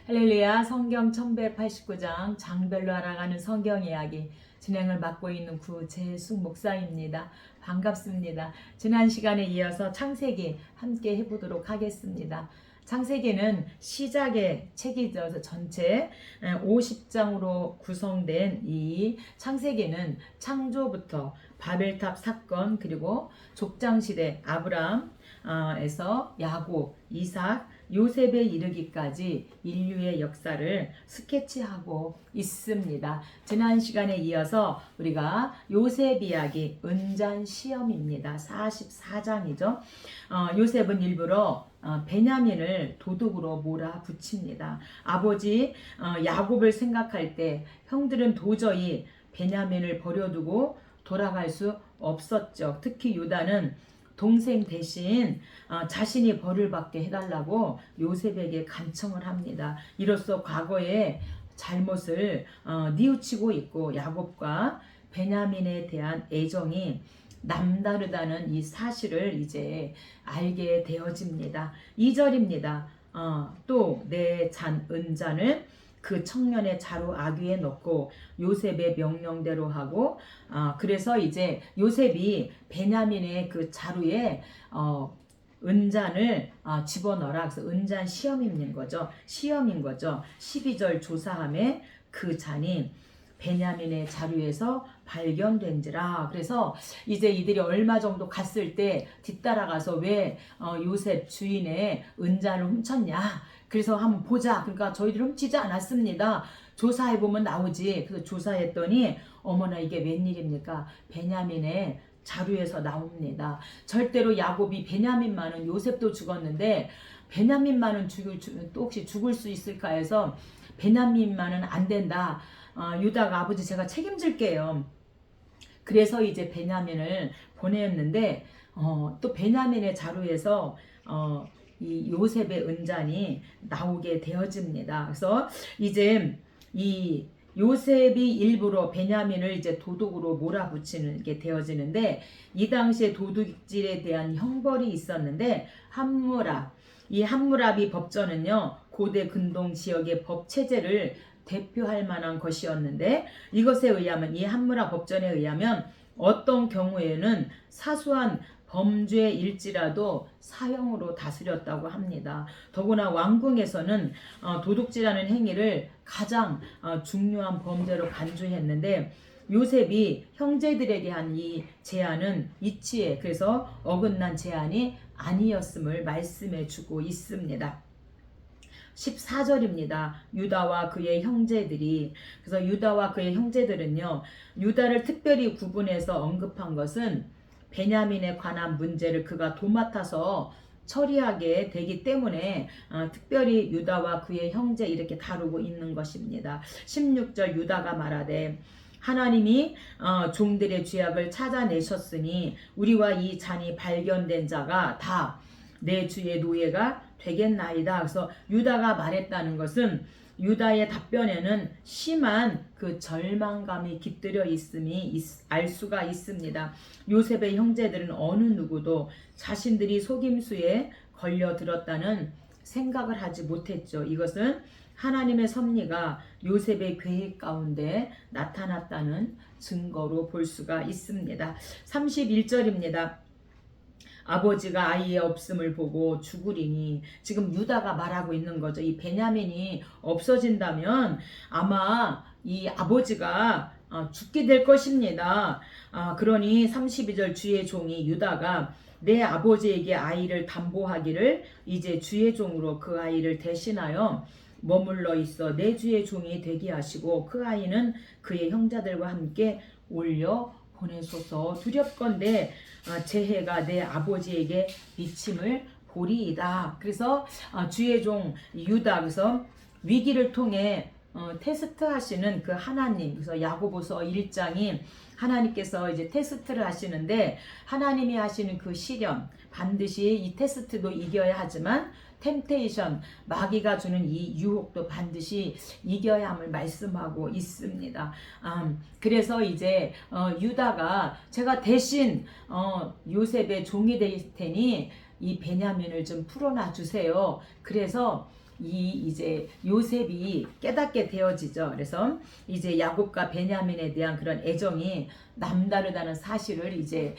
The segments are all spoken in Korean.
할렐루야. 성경 1189장 장별로 알아가는 성경 이야기 진행을 맡고 있는 구재숙 목사입니다. 반갑습니다. 지난 시간에 이어서 창세기 함께 해보도록 하겠습니다. 창세기는 시작의 책이죠. 전체 50장으로 구성된 이 창세기는 창조부터 바벨탑 사건, 그리고 족장시대 아브라함에서 야곱, 이삭, 요셉에 이르기까지 인류의 역사를 스케치하고 있습니다. 지난 시간에 이어서 우리가 요셉 이야기, 은잔 시험입니다. 44장이죠. 요셉은 일부러 베냐민을 도둑으로 몰아붙입니다. 아버지 야곱을 생각할 때 형들은 도저히 베냐민을 버려두고 돌아갈 수 없었죠. 특히 유다는 동생 대신 자신이 벌을 받게 해달라고 요셉에게 간청을 합니다. 이로써 과거의 잘못을 뉘우치고 있고 야곱과 베냐민에 대한 애정이 남다르다는 이 사실을 이제 알게 되어집니다. 2절입니다. 또 내 잔 은잔을 그 청년의 자루 아귀에 넣고 요셉의 명령대로 하고, 그래서 이제 요셉이 베냐민의 그 자루에 은잔을 집어넣어라. 그래서 은잔 시험인 거죠. 12절 조사함에 그 잔이 베냐민의 자루에서 발견된지라. 그래서 이제 이들이 얼마 정도 갔을 때 뒤따라가서 왜 요셉 주인의 은잔을 훔쳤냐, 그래서 한번 보자. 그러니까 저희들 훔치지 않았습니다. 조사해보면 나오지. 그래서 조사했더니 어머나 이게 웬일입니까? 베냐민의 자루에서 나옵니다. 절대로 야곱이 베냐민만은, 요셉도 죽었는데 베냐민만은 또 혹시 죽을 수 있을까 해서 베냐민만은 안 된다. 유다가 아버지 제가 책임질게요. 그래서 이제 베냐민을 보냈는데 또 베냐민의 자루에서 이 요셉의 은잔이 나오게 되어집니다. 그래서 이제 이 요셉이 일부러 베냐민을 이제 도둑으로 몰아붙이는 게 되어지는데, 이 당시에 도둑질에 대한 형벌이 있었는데 이 함무라비 법전은요 고대 근동 지역의 법 체제를 대표할 만한 것이었는데, 이것에 의하면, 이 함무라 법전에 의하면 어떤 경우에는 사소한 범죄일지라도 사형으로 다스렸다고 합니다. 더구나 왕궁에서는 도둑질하는 행위를 가장 중요한 범죄로 간주했는데, 요셉이 형제들에게 한 이 제안은 이치에, 그래서 어긋난 제안이 아니었음을 말씀해 주고 있습니다. 14절입니다. 유다와 그의 형제들이, 그래서 유다와 그의 형제들은요, 유다를 특별히 구분해서 언급한 것은 베냐민에 관한 문제를 그가 도맡아서 처리하게 되기 때문에 특별히 유다와 그의 형제 이렇게 다루고 있는 것입니다. 16절 유다가 말하되 하나님이 종들의 죄악을 찾아내셨으니 우리와 이 잔이 발견된 자가 다 내 주의 노예가 되겠나이다. 그래서 유다가 말했다는 것은 유다의 답변에는 심한 그 절망감이 깃들여 있음이 알 수가 있습니다. 요셉의 형제들은 어느 누구도 자신들이 속임수에 걸려들었다는 생각을 하지 못했죠. 이것은 하나님의 섭리가 요셉의 계획 가운데 나타났다는 증거로 볼 수가 있습니다. 31절입니다. 아버지가 아이의 없음을 보고 죽으리니, 지금 유다가 말하고 있는 거죠. 이 베냐민이 없어진다면 아마 이 아버지가 죽게 될 것입니다. 그러니 32절 주의 종이 유다가 내 아버지에게 아이를 담보하기를 이제 주의 종으로 그 아이를 대신하여 머물러 있어 내 주의 종이 되게 하시고 그 아이는 그의 형제들과 함께 올려 보내소서. 두렵건대 재해가 내 아버지에게 미침을 보리이다. 그래서 주의 종 유다, 그래서 위기를 통해 테스트 하시는 그 하나님, 그래서 야고보서 1장이 하나님께서 이제 테스트를 하시는데, 하나님이 하시는 그 시련, 반드시 이 테스트도 이겨야 하지만 템테이션, 마귀가 주는 이 유혹도 반드시 이겨야 함을 말씀하고 있습니다. 그래서 이제 유다가 제가 대신 요셉의 종이 될 테니 이 베냐민을 좀 풀어놔 주세요. 그래서 이제 요셉이 깨닫게 되어지죠. 그래서 이제 야곱과 베냐민에 대한 그런 애정이 남다르다는 사실을 이제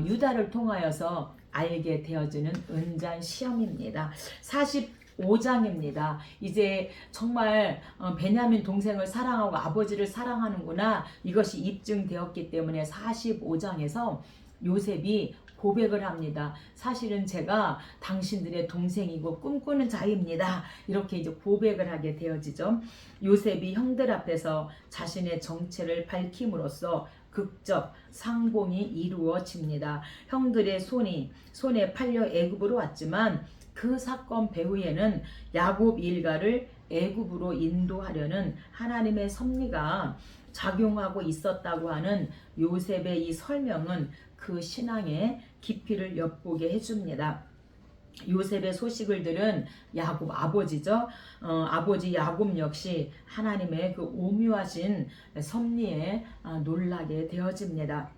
유다를 통하여서 알게 되어지는 은잔 시험입니다. 45장입니다. 이제 정말 베냐민 동생을 사랑하고 아버지를 사랑하는구나, 이것이 입증되었기 때문에 45장에서 요셉이 고백을 합니다. 사실은 제가 당신들의 동생이고 꿈꾸는 자입니다. 이렇게 이제 고백을 하게 되어지죠. 요셉이 형들 앞에서 자신의 정체를 밝힘으로써 극적 상봉이 이루어집니다. 형들의 손에 팔려 애굽으로 왔지만 그 사건 배후에는 야곱 일가를 애굽으로 인도하려는 하나님의 섭리가 작용하고 있었다고 하는 요셉의 이 설명은 그 신앙의 깊이를 엿보게 해줍니다. 요셉의 소식을 들은 야곱 아버지죠. 아버지 야곱 역시 하나님의 그 오묘하신 섭리에 놀라게 되어집니다.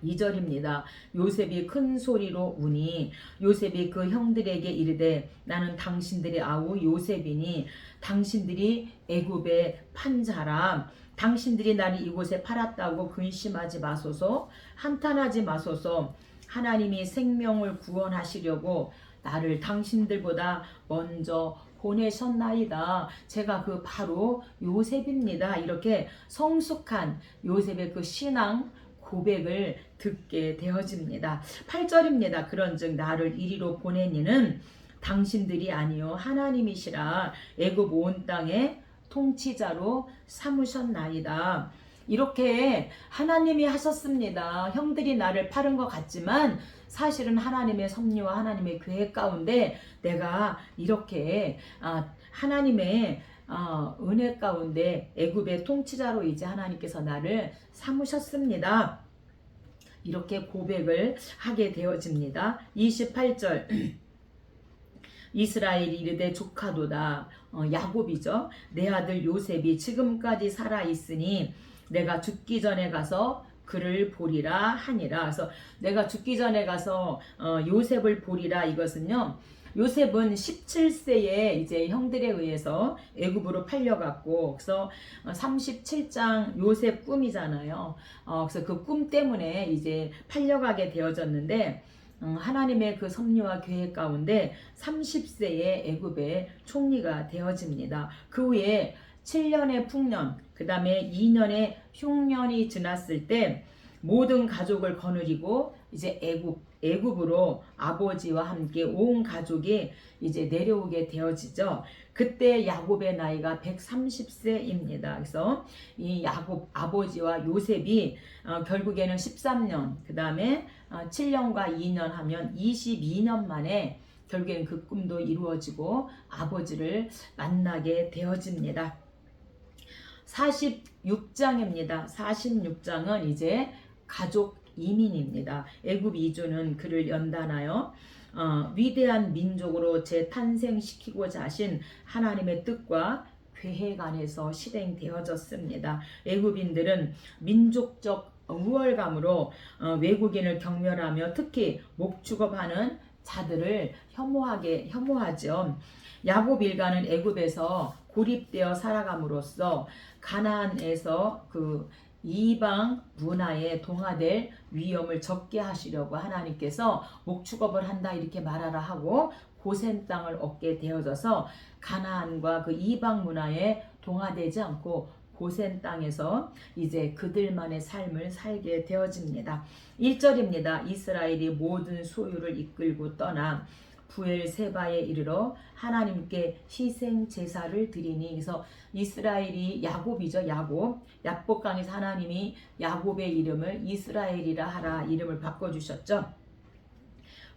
2절입니다. 요셉이 큰 소리로 우니 요셉이 그 형들에게 이르되 나는 당신들의 아우 요셉이니 당신들이 애굽에 판 자라. 당신들이 나를 이곳에 팔았다고 근심하지 마소서. 한탄하지 마소서. 하나님이 생명을 구원하시려고 나를 당신들보다 먼저 보내셨나이다. 제가 그 바로 요셉입니다. 이렇게 성숙한 요셉의 그 신앙 고백을 듣게 되어집니다. 8절입니다. 그런즉 나를 이리로 보내니는 당신들이 아니요 하나님이시라. 애굽 온 땅에 통치자로 삼으셨나이다. 이렇게 하나님이 하셨습니다. 형들이 나를 팔은 것 같지만 사실은 하나님의 섭리와 하나님의 계획 가운데 내가 이렇게 하나님의 은혜 가운데 애굽의 통치자로 이제 하나님께서 나를 삼으셨습니다. 이렇게 고백을 하게 되어집니다. 28절 이스라엘이 이르되 조카도다. 야곱이죠. 내 아들 요셉이 지금까지 살아있으니 내가 죽기 전에 가서 그를 보리라 하니라. 그래서 내가 죽기 전에 가서 요셉을 보리라. 이것은요, 요셉은 17세에 이제 형들에 의해서 애굽으로 팔려갔고, 그래서 37장 요셉 꿈이잖아요. 그래서 그 꿈 때문에 이제 팔려가게 되어졌는데, 하나님의 그 섭리와 계획 가운데 30세에 애굽의 총리가 되어집니다. 그 후에 7년의 풍년, 그 다음에 2년의 흉년이 지났을 때 모든 가족을 거느리고 이제 애굽으로 아버지와 함께 온 가족이 이제 내려오게 되어지죠. 그때 야곱의 나이가 130세입니다. 그래서 이 야곱 아버지와 요셉이 결국에는 13년, 그 다음에 7년과 2년 하면 22년 만에 결국에는 그 꿈도 이루어지고 아버지를 만나게 되어집니다. 46장입니다. 46장은 이제 가족 이민입니다. 애굽 이주는 그를 연단하여 위대한 민족으로 재탄생시키고자 하신 하나님의 뜻과 계획 안에서 실행되어졌습니다. 애굽인들은 민족적 우월감으로 외국인을 경멸하며 특히 목축업하는 자들을 혐오하죠. 야곱 일가는 애굽에서 고립되어 살아감으로써 가나안에서 그 이방 문화에 동화될 위험을 적게 하시려고 하나님께서 목축업을 한다 이렇게 말하라 하고 고센 땅을 얻게 되어져서 가나안과 그 이방 문화에 동화되지 않고 고센 땅에서 이제 그들만의 삶을 살게 되어집니다. 1절입니다. 이스라엘이 모든 소유를 이끌고 떠나 부엘세바에 이르러 하나님께 희생 제사를 드리니. 그래서 이스라엘이 야곱이죠. 야복강에서 하나님이 야곱의 이름을 이스라엘이라 하라 이름을 바꿔주셨죠.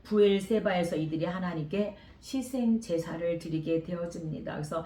부엘세바에서 이들이 하나님께 희생 제사를 드리게 되어집니다. 그래서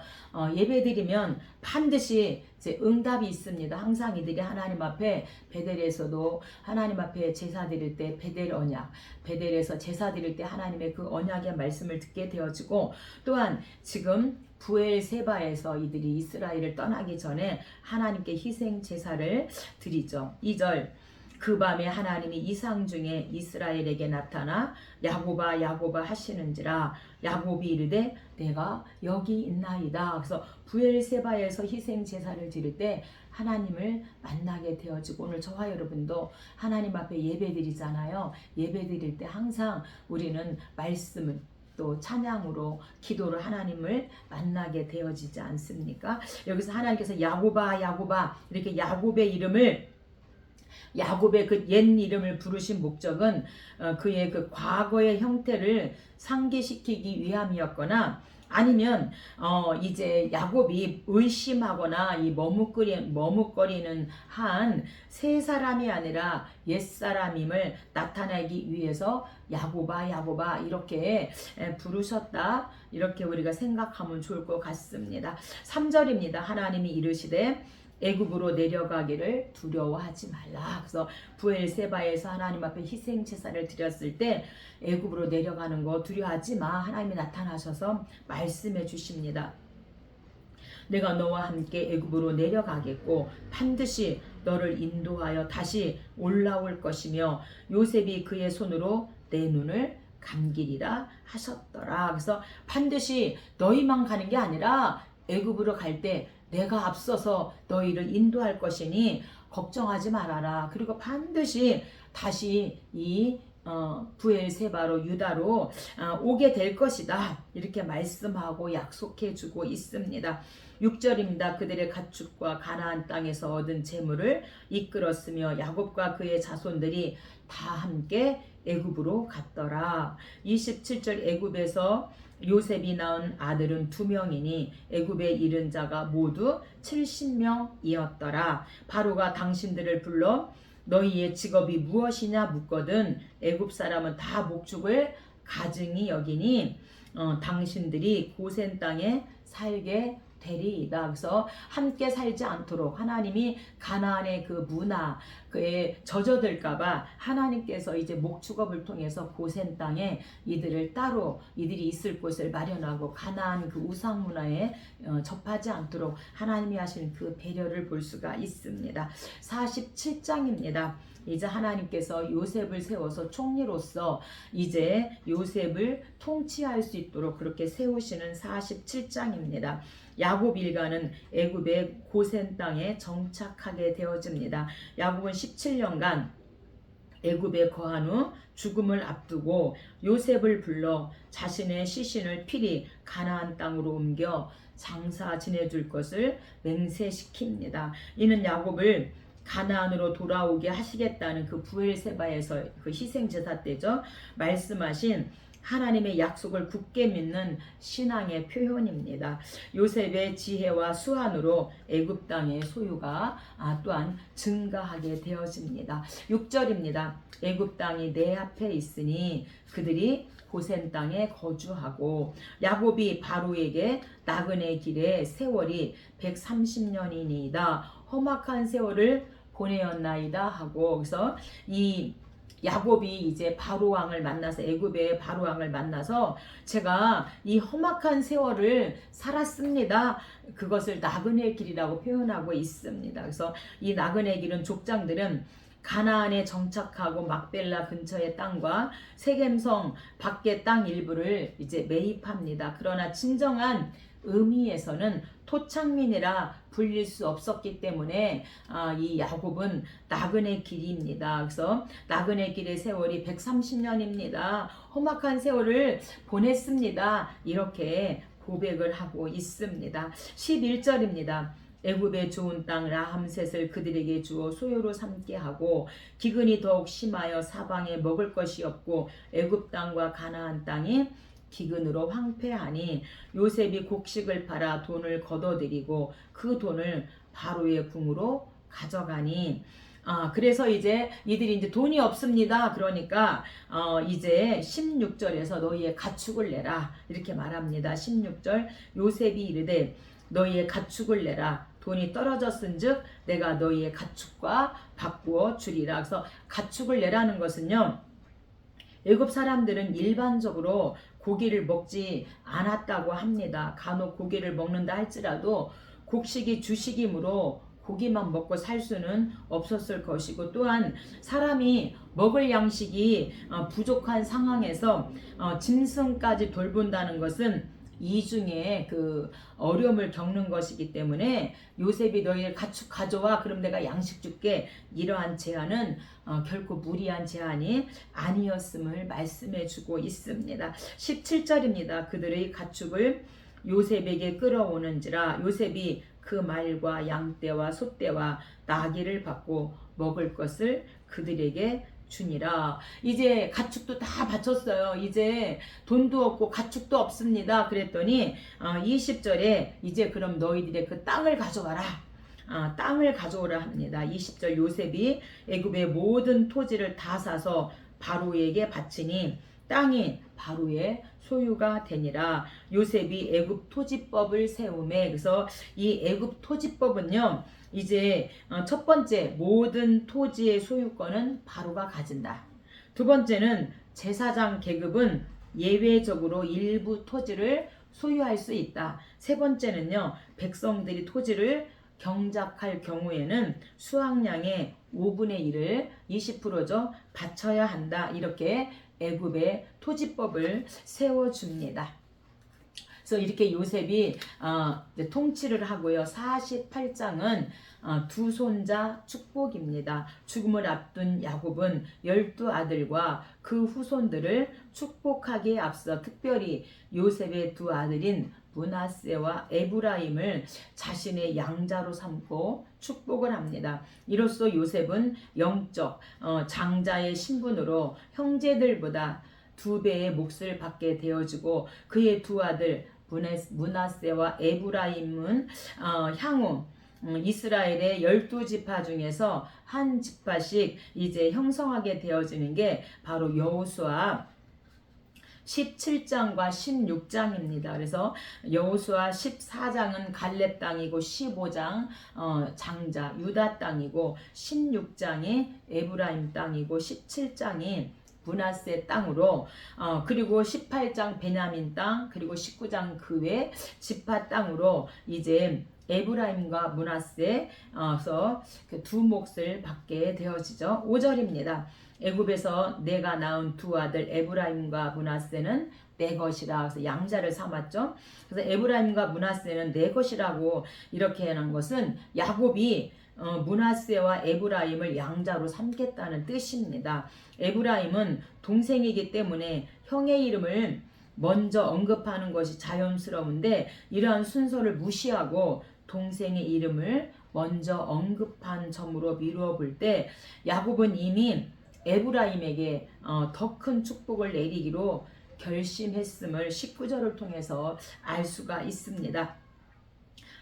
예배드리면 반드시 이제 응답이 있습니다. 항상 이들이 하나님 앞에 베델에서도 하나님 앞에 제사 드릴 때 베델 언약, 베델에서 제사 드릴 때 하나님의 그 언약의 말씀을 듣게 되어지고, 또한 지금 부엘세바에서 이들이 이스라엘을 떠나기 전에 하나님께 희생 제사를 드리죠. 2절 그 밤에 하나님이 이상 중에 이스라엘에게 나타나 야곱아 야곱아 하시는지라. 야곱이 이르되 내가 여기 있나이다. 그래서 부엘세바에서 희생 제사를 드릴 때 하나님을 만나게 되어지고, 오늘 저와 여러분도 하나님 앞에 예배 드리잖아요. 예배 드릴 때 항상 우리는 말씀을 또 찬양으로 기도로 하나님을 만나게 되어지지 않습니까? 여기서 하나님께서 야곱아 야곱아 이렇게 야곱의 이름을, 야곱의 그 옛 이름을 부르신 목적은 그의 그 과거의 형태를 상기시키기 위함이었거나, 아니면 이제 야곱이 의심하거나 이 머뭇거리는 한 새 사람이 아니라 옛 사람임을 나타내기 위해서 야곱아 야곱아 이렇게 부르셨다, 이렇게 우리가 생각하면 좋을 것 같습니다. 3절입니다. 하나님이 이르시되 애굽으로 내려가기를 두려워하지 말라. 그래서 부엘세바에서 하나님 앞에 희생 제사를 드렸을 때 애굽으로 내려가는 거 두려워하지 마. 하나님이 나타나셔서 말씀해 주십니다. 내가 너와 함께 애굽으로 내려가겠고 반드시 너를 인도하여 다시 올라올 것이며 요셉이 그의 손으로 내 눈을 감기리라 하셨더라. 그래서 반드시 너희만 가는 게 아니라 애굽으로 갈 때 내가 앞서서 너희를 인도할 것이니 걱정하지 말아라. 그리고 반드시 다시 이 부엘세바로 유다로 오게 될 것이다. 이렇게 말씀하고 약속해 주고 있습니다. 6절입니다. 그들의 가축과 가나안 땅에서 얻은 재물을 이끌었으며 야곱과 그의 자손들이 다 함께 애굽으로 갔더라. 27절 애굽에서 요셉이 낳은 아들은 2명이니 애굽에 이른 자가 모두 70명이었더라. 바로가 당신들을 불러 너희의 직업이 무엇이냐 묻거든 애굽 사람은 다 목축을 가증히 여기니 당신들이 고센 땅에 살게 되리이다. 그래서 함께 살지 않도록 하나님이 가나안의 그 문화 그에 젖어들까봐 하나님께서 이제 목축업을 통해서 고센 땅에 이들을 따로 이들이 있을 곳을 마련하고 가나안 그 우상 문화에 접하지 않도록 하나님이 하신 그 배려를 볼 수가 있습니다. 47장입니다. 이제 하나님께서 요셉을 세워서 총리로서 이제 요셉을 통치할 수 있도록 그렇게 세우시는 47장입니다. 야곱 일가는 애굽의 고센 땅에 정착하게 되어집니다. 야곱은 17년간 애굽에 거한 후 죽음을 앞두고 요셉을 불러 자신의 시신을 필히 가나안 땅으로 옮겨 장사 지내줄 것을 맹세시킵니다. 이는 야곱을 가나안으로 돌아오게 하시겠다는 그 부엘세바에서 그 희생제사 때죠. 말씀하신 하나님의 약속을 굳게 믿는 신앙의 표현입니다. 요셉의 지혜와 수완으로 애굽 땅의 소유가 또한 증가하게 되어집니다. 6절입니다. 애굽 땅이 내 앞에 있으니 그들이 고센 땅에 거주하고 야곱이 바로에게 나그네 길의 세월이 130년이니이다. 험악한 세월을 보내었나이다 하고, 그래서 이 야곱이 이제 바로 왕을 만나서 애굽의 바로 왕을 만나서 제가 이 험악한 세월을 살았습니다. 그것을 나그네 길이라고 표현하고 있습니다. 그래서 이 나그네 길은 족장들은 가나안에 정착하고 막벨라 근처의 땅과 세겜성 밖의 땅 일부를 이제 매입합니다. 그러나 진정한 의미에서는 토착민이라 불릴 수 없었기 때문에 이 야곱은 나그네 길입니다. 그래서 나그네 길의 세월이 130년입니다. 험악한 세월을 보냈습니다. 이렇게 고백을 하고 있습니다. 11절입니다. 애굽의 좋은 땅 라함셋을 그들에게 주어 소유로 삼게 하고 기근이 더욱 심하여 사방에 먹을 것이 없고 애굽 땅과 가나안 땅이 기근으로 황폐하니 요셉이 곡식을 팔아 돈을 거둬들이고 그 돈을 바로의 궁으로 가져가니 그래서 이제 이들이 이제 돈이 없습니다. 그러니까 이제 16절에서 너희의 가축을 내라 이렇게 말합니다. 16절 요셉이 이르되 너희의 가축을 내라 돈이 떨어졌은즉 내가 너희의 가축과 바꾸어 주리라. 그래서 가축을 내라는 것은요, 애굽 사람들은 일반적으로 고기를 먹지 않았다고 합니다. 간혹 고기를 먹는다 할지라도 곡식이 주식이므로 고기만 먹고 살 수는 없었을 것이고, 또한 사람이 먹을 양식이 부족한 상황에서 짐승까지 돌본다는 것은 이중에 그 어려움을 겪는 것이기 때문에 요셉이 너희를 가축 가져와 그럼 내가 양식 줄게, 이러한 제안은 결코 무리한 제안이 아니었음을 말씀해 주고 있습니다. 17절입니다. 그들의 가축을 요셉에게 끌어오는지라 요셉이 그 말과 양떼와 소떼와 나귀를 받고 먹을 것을 그들에게 주니라. 이제 가축도 다 바쳤어요. 이제 돈도 없고 가축도 없습니다. 그랬더니 20절에 이제 그럼 너희들의 그 땅을 가져와라. 땅을 가져오라 합니다. 20절 요셉이 애굽의 모든 토지를 다 사서 바로에게 바치니 땅이 바로의 소유가 되니라. 요셉이 애굽 토지법을 세우매, 그래서 이 애굽 토지법은요, 이제 첫 번째, 모든 토지의 소유권은 바로가 가진다. 두 번째는 제사장 계급은 예외적으로 일부 토지를 소유할 수 있다. 세 번째는요, 백성들이 토지를 경작할 경우에는 수확량의 5분의 1을 20%죠 바쳐야 한다. 이렇게 애굽의 토지법을 세워줍니다. 그래서 이렇게 요셉이 통치를 하고요. 48장은 두 손자 축복입니다. 죽음을 앞둔 야곱은 12아들과 그 후손들을 축복하기에 앞서 특별히 요셉의 두 아들인 므낫세와 에브라임을 자신의 양자로 삼고 축복을 합니다. 이로써 요셉은 영적 장자의 신분으로 형제들보다 2배의 몫을 받게 되어지고, 그의 두 아들 므낫세와 에브라임은 향후 이스라엘의 12지파 중에서 한 지파씩 이제 형성하게 되어지는 게 바로 여호수아 17장과 16장입니다. 그래서 여호수아 14장은 갈렙 땅이고 15장 장자 유다 땅이고 16장이 에브라임 땅이고 17장이 므낫세 땅으로 그리고 18장 베냐민 땅 그리고 19장 그 외 지파 땅으로 이제 에브라임과 므낫세에서 그 두 몫을 받게 되어지죠. 5절입니다. 애굽에서 내가 낳은 두 아들 에브라임과 므낫세는 내 것이라. 그래서 양자를 삼았죠. 그래서 에브라임과 므낫세는 내 것이라고 이렇게 해놓은 것은 야곱이 므낫세와 에브라임을 양자로 삼겠다는 뜻입니다. 에브라임은 동생이기 때문에 형의 이름을 먼저 언급하는 것이 자연스러운데, 이러한 순서를 무시하고 동생의 이름을 먼저 언급한 점으로 미루어 볼 때 야곱은 이미 에브라임에게 더 큰 축복을 내리기로 결심했음을 19절을 통해서 알 수가 있습니다.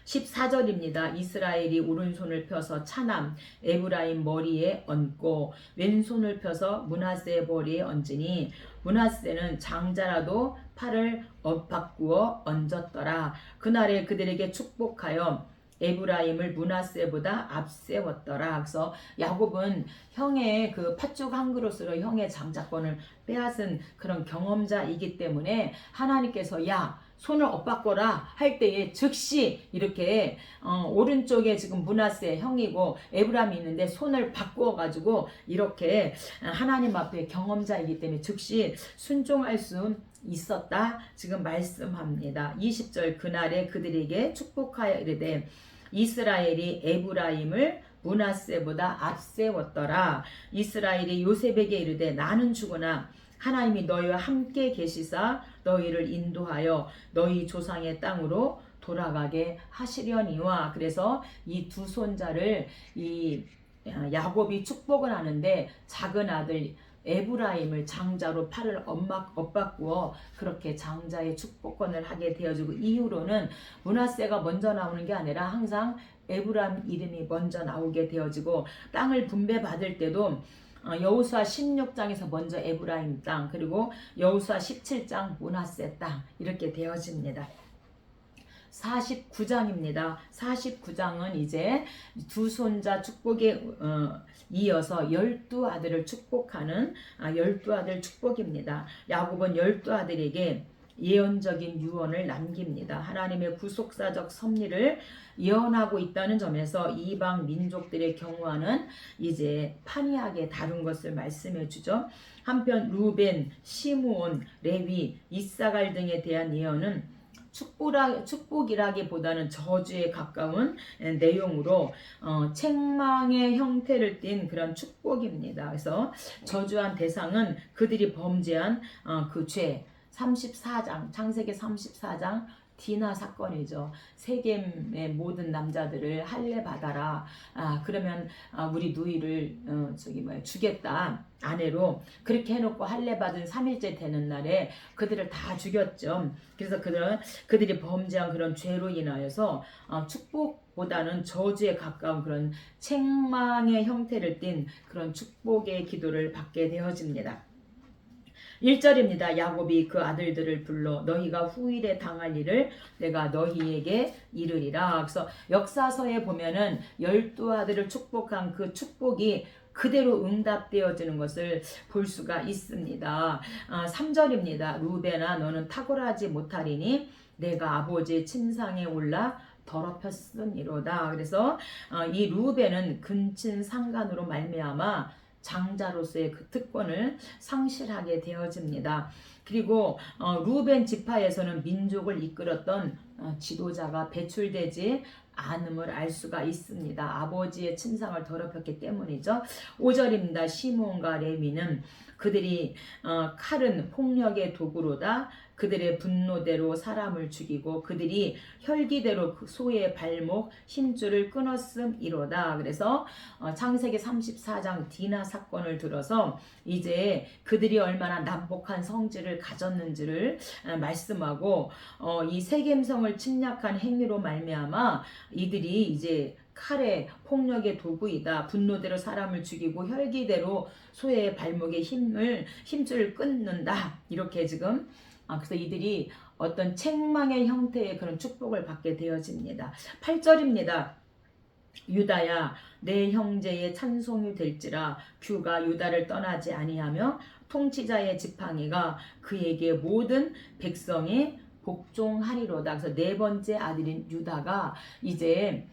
14절입니다. 이스라엘이 오른손을 펴서 차남 에브라임 머리에 얹고 왼손을 펴서 므낫세 머리에 얹으니 므낫세는 장자라도 팔을 바꾸어 얹었더라. 그날에 그들에게 축복하여 에브라임을 므낫세보다 앞세웠더라. 그래서 야곱은 형의 그 팥죽 한 그릇으로 형의 장자권을 빼앗은 그런 경험자이기 때문에 하나님께서 야 손을 엇바꿔라 할 때에 즉시 이렇게 오른쪽에 지금 므낫세 형이고 에브라임이 있는데 손을 바꾸어 가지고 이렇게 하나님 앞에 경험자이기 때문에 즉시 순종할 수 있었다 지금 말씀합니다. 20절 그날에 그들에게 축복하여 이르되 이스라엘이 에브라임을 므낫세보다 앞세웠더라. 이스라엘이 요셉에게 이르되 나는 죽으나 하나님이 너희와 함께 계시사 너희를 인도하여 너희 조상의 땅으로 돌아가게 하시려니와. 그래서 이 두 손자를 이 야곱이 축복을 하는데 작은 아들 에브라임을 장자로 팔을 엇바꾸어 그렇게 장자의 축복권을 하게 되어지고, 이후로는 므낫세가 먼저 나오는 게 아니라 항상 에브라임 이름이 먼저 나오게 되어지고, 땅을 분배받을 때도 여호수아 16장에서 먼저 에브라임 땅 그리고 여호수아 17장 므낫세 땅 이렇게 되어집니다. 49장입니다. 49장은 이제 두 손자 축복에 이어서 12아들을 축복하는 12아들 축복입니다. 야곱은 12아들에게 예언적인 유언을 남깁니다. 하나님의 구속사적 섭리를 예언하고 있다는 점에서 이방 민족들의 경우와는 이제 판이하게 다룬 것을 말씀해 주죠. 한편 루벤, 시므온, 레위, 이사갈 등에 대한 예언은 축복이라기보다는 저주에 가까운 내용으로 책망의 형태를 띈 그런 축복입니다. 그래서 저주한 대상은 그들이 범죄한 그 죄, 34장, 창세기 34장 디나 사건이죠. 세겜의 모든 남자들을 할례 받아라. 그러면 우리 누이를 주겠다. 아내로 그렇게 해놓고 할례 받은 3일째 되는 날에 그들을 다 죽였죠. 그래서 그들이 범죄한 그런 죄로 인하여서 축복보다는 저주에 가까운 그런 책망의 형태를 띤 그런 축복의 기도를 받게 되어집니다. 1절입니다. 야곱이 그 아들들을 불러 너희가 후일에 당할 일을 내가 너희에게 이르리라. 그래서 역사서에 보면은 12아들을 축복한 그 축복이 그대로 응답되어지는 것을 볼 수가 있습니다. 3절입니다. 루벤아 너는 탁월하지 못하리니 내가 아버지의 침상에 올라 더럽혔으니로다. 그래서 이 루벤은 근친 상간으로 말미암아 장자로서의 그 특권을 상실하게 되어집니다. 그리고 루벤 지파에서는 민족을 이끌었던 지도자가 배출되지 않음을 알 수가 있습니다. 아버지의 침상을 더럽혔기 때문이죠. 5절입니다. 시므온과 레위는 그들이 칼은 폭력의 도구로다. 그들의 분노대로 사람을 죽이고 그들이 혈기대로 소의 발목 힘줄을 끊었음이로다. 그래서 창세기 34장 디나 사건을 들어서 이제 그들이 얼마나 난폭한 성질을 가졌는지를 말씀하고 이 세겜성을 침략한 행위로 말미암아 이들이 이제 칼의 폭력의 도구이다. 분노대로 사람을 죽이고 혈기대로 소의 발목의 힘줄을 끊는다. 이렇게 지금 그래서 이들이 어떤 책망의 형태의 그런 축복을 받게 되어집니다. 8절입니다. 유다야 내 형제의 찬송이 될지라 규가 유다를 떠나지 아니하며 통치자의 지팡이가 그에게 모든 백성이 복종하리로다. 그래서 네 번째 아들인 유다가 이제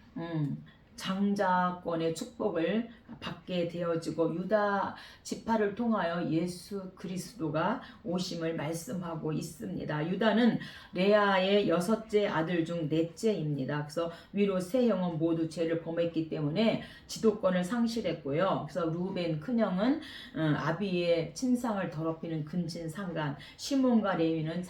장자권의 축복을 받게 되어지고 유다 지파를 통하여 예수 그리스도가 오심을 말씀하고 있습니다. 유다는 레아의 6째 아들 중 4째입니다. 그래서 위로 세 형은 모두 죄를 범했기 때문에 지도권을 상실했고요. 그래서 루벤 큰형은 아비의 침상을 더럽히는 근친상간, 시몬과 레위는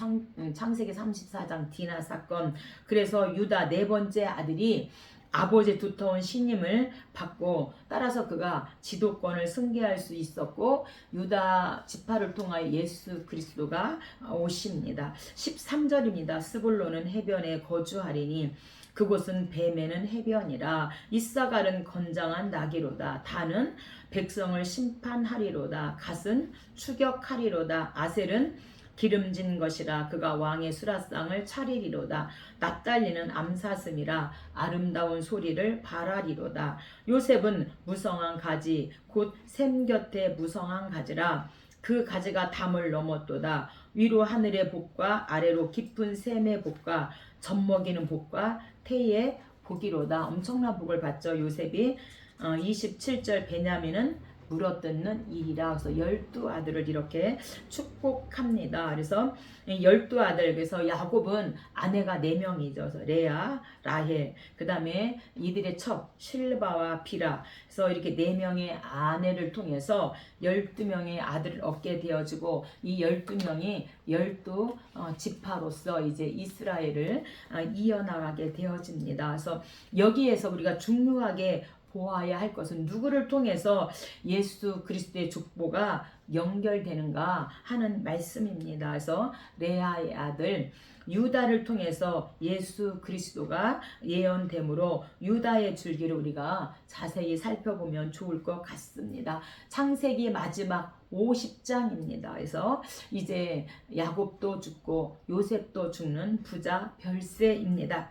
창세기 34장 디나 사건. 그래서 유다 4번째 아들이 아버지의 두터운 신임을 받고 따라서 그가 지도권을 승계할 수 있었고 유다 지파를 통하여 예수 그리스도가 오십니다. 13절입니다. 스불론은 해변에 거주하리니 그곳은 뱀에는 해변이라. 이사갈은 건장한 나귀로다. 단은 백성을 심판하리로다. 갓은 추격하리로다. 아셀은 기름진 것이라. 그가 왕의 수라상을 차리리로다. 납달리는 암사슴이라. 아름다운 소리를 발하리로다. 요셉은 무성한 가지 곧 샘 곁에 무성한 가지라. 그 가지가 담을 넘었도다. 위로 하늘의 복과 아래로 깊은 샘의 복과 젖먹이는 복과 태의 복이로다. 엄청난 복을 받죠. 요셉이 27절 베냐민은 물어뜯는 일이라. 그래서 12아들을 이렇게 축복합니다. 그래서 12아들, 그래서 야곱은 아내가 4명이죠. 그래서 레아, 라헬, 그 다음에 이들의 첩 실바와 비라. 그래서 이렇게 4명의 아내를 통해서 12명의 아들을 얻게 되어지고 이 12명이 12지파로서 이제 이스라엘을 이어나가게 되어집니다. 그래서 여기에서 우리가 중요하게 보아야 할 것은 누구를 통해서 예수 그리스도의 족보가 연결되는가 하는 말씀입니다. 그래서 레아의 아들 유다를 통해서 예수 그리스도가 예언되므로 유다의 줄기를 우리가 자세히 살펴보면 좋을 것 같습니다. 창세기 마지막 50장입니다. 그래서 이제 야곱도 죽고 요셉도 죽는 부자 별세입니다.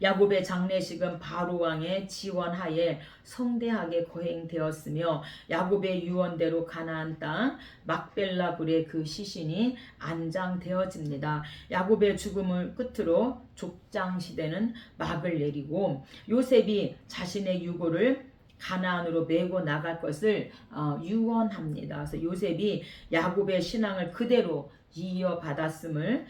야곱의 장례식은 바로 왕의 지원하에 성대하게 거행되었으며 야곱의 유언대로 가나안 땅 막벨라 굴에 그 시신이 안장되어집니다. 야곱의 죽음을 끝으로 족장 시대는 막을 내리고 요셉이 자신의 유고를 가나안으로 메고 나갈 것을 유언합니다. 그래서 요셉이 야곱의 신앙을 그대로 이어받았음을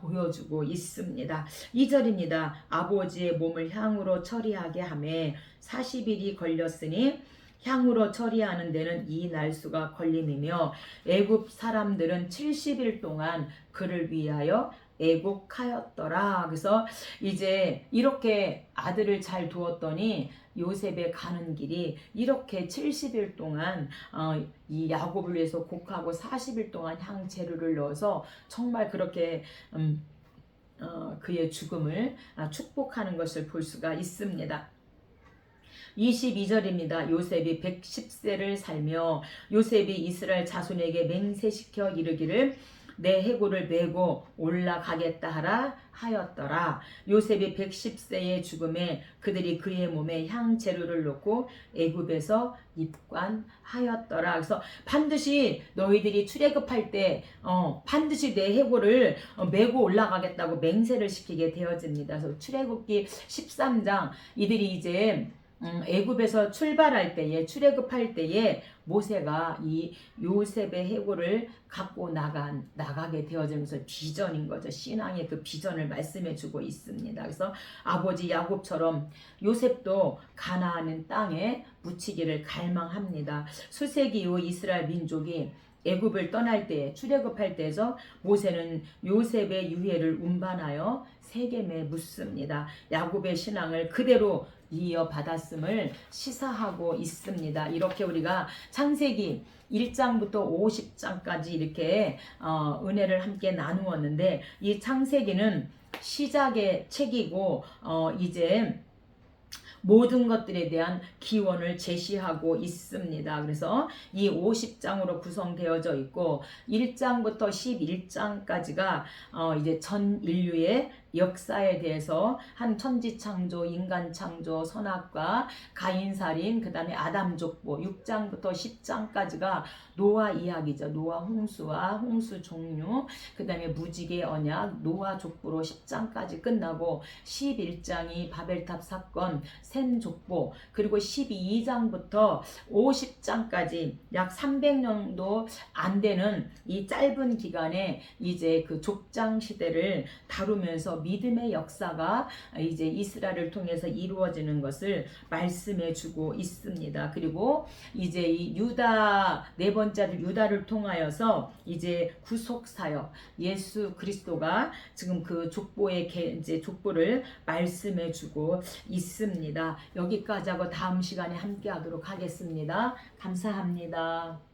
보여주고 있습니다. 2절입니다. 아버지의 몸을 향으로 처리하게 하매 40일이 걸렸으니 향으로 처리하는 데는 이 날수가 걸림이며 애굽 사람들은 70일 동안 그를 위하여 애곡하였더라. 그래서 이제 이렇게 아들을 잘 두었더니 요셉의 가는 길이 이렇게 70일 동안 이 야곱을 위해서 곡하고 40일 동안 향재료를 넣어서 정말 그렇게 그의 죽음을 축복하는 것을 볼 수가 있습니다. 22절입니다. 요셉이 110세를 살며 요셉이 이스라엘 자손에게 맹세시켜 이르기를 내 해골을 메고 올라가겠다 하라 하였더라. 요셉이 110세의 죽음에 그들이 그의 몸에 향재료를 넣고 애굽에서 입관하였더라. 그래서 반드시 너희들이 출애굽할 때 반드시 내 해골을 메고 올라가겠다고 맹세를 시키게 되어집니다. 그래서 출애굽기 13장 이들이 이제 애굽에서 출발할 때에 출애굽할 때에 모세가 이 요셉의 해골을 갖고 나가게 되어지면서 비전인 거죠. 신앙의 그 비전을 말씀해 주고 있습니다. 그래서 아버지 야곱처럼 요셉도 가나안 땅에 묻히기를 갈망합니다. 수세기 이후 이스라엘 민족이 애굽을 떠날 때 출애굽할 때에서 모세는 요셉의 유해를 운반하여 세겜에 묻습니다. 야곱의 신앙을 그대로 이어받았음을 시사하고 있습니다. 이렇게 우리가 창세기 1장부터 50장까지 이렇게 은혜를 함께 나누었는데 이 창세기는 시작의 책이고 이제 모든 것들에 대한 기원을 제시하고 있습니다. 그래서 이 50장으로 구성되어져 있고 1장부터 11장까지가 이제 전 인류의 역사에 대해서 한 천지창조, 인간창조, 선악과 가인살인, 그 다음에 아담 족보 6장부터 10장까지가 노아 이야기죠. 노아 홍수와 홍수 종류, 그 다음에 무지개 언약, 노아 족보로 10장까지 끝나고 11장이 바벨탑 사건, 셈 족보, 그리고 12장부터 50장까지 약 300년도 안 되는 이 짧은 기간에 이제 그 족장 시대를 다루면서 믿음의 역사가 이제 이스라엘을 통해서 이루어지는 것을 말씀해 주고 있습니다. 그리고 이제 이 유다 네 번째 아들 유다를 통하여서 이제 구속 사역 예수 그리스도가 지금 그 족보의 이제 족보를 말씀해 주고 있습니다. 여기까지 하고 다음 시간에 함께 하도록 하겠습니다. 감사합니다.